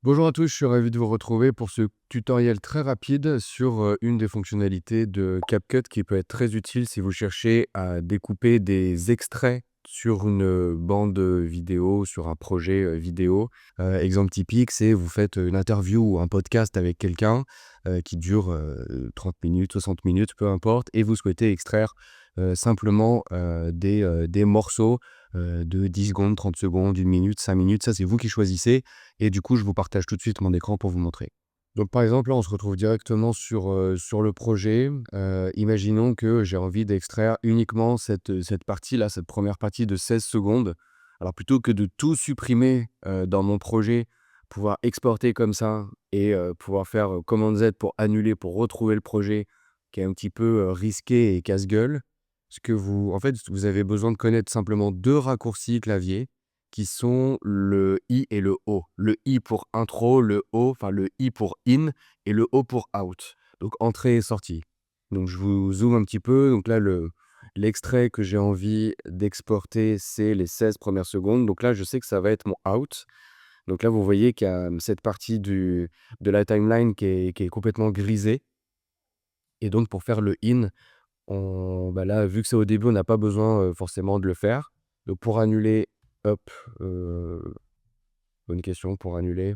Bonjour à tous, je suis ravi de vous retrouver pour ce tutoriel très rapide sur une des fonctionnalités de CapCut qui peut être très utile si vous cherchez à découper des extraits sur une bande vidéo, sur un projet vidéo. Exemple typique, c'est vous faites une interview ou un podcast avec quelqu'un qui dure 30 minutes, 60 minutes, peu importe, et vous souhaitez extraire simplement des morceaux de 10 secondes, 30 secondes, 1 minute, 5 minutes. Ça, c'est vous qui choisissez. Et du coup, je vous partage tout de suite mon écran pour vous montrer. Donc par exemple, là, on se retrouve directement sur le projet. Imaginons que j'ai envie d'extraire uniquement cette partie-là, cette première partie de 16 secondes. Alors plutôt que de tout supprimer, dans mon projet, pouvoir exporter comme ça et pouvoir faire, commande Z pour annuler, pour retrouver le projet qui est un petit peu, risqué et casse-gueule. Ce que vous en fait, vous avez besoin de connaître simplement 2 raccourcis clavier qui sont le I et le O. Le I pour intro, le O enfin le I pour in et le O pour out. Donc entrée et sortie. Donc je vous zoome un petit peu. Donc là, l'extrait que j'ai envie d'exporter, c'est les 16 premières secondes. Donc là, je sais que ça va être mon out. Donc là, vous voyez qu'il y a, cette partie de la timeline qui est complètement grisée et donc pour faire le in, là, vu que c'est au début, on n'a pas besoin, forcément de le faire. Donc pour annuler, hop, heu, bonne question pour annuler.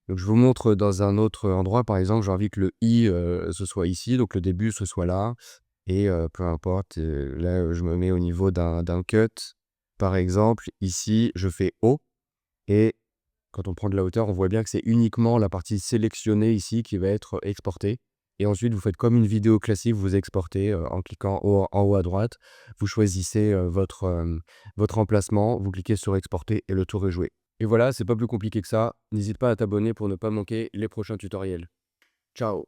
Donc je vous montre dans un autre endroit, par exemple, j'ai envie que le i, ce soit ici, donc le début, ce soit là et peu importe, là, je me mets au niveau d'un cut. Par exemple, ici, je fais O et quand on prend de la hauteur, on voit bien que c'est uniquement la partie sélectionnée ici qui va être exportée et ensuite vous faites comme une vidéo classique, vous exportez, en cliquant en haut à droite. Vous choisissez, votre emplacement, vous cliquez sur exporter et le tour est joué. Et voilà, c'est pas plus compliqué que ça. N'hésite pas à t'abonner pour ne pas manquer les prochains tutoriels. Ciao!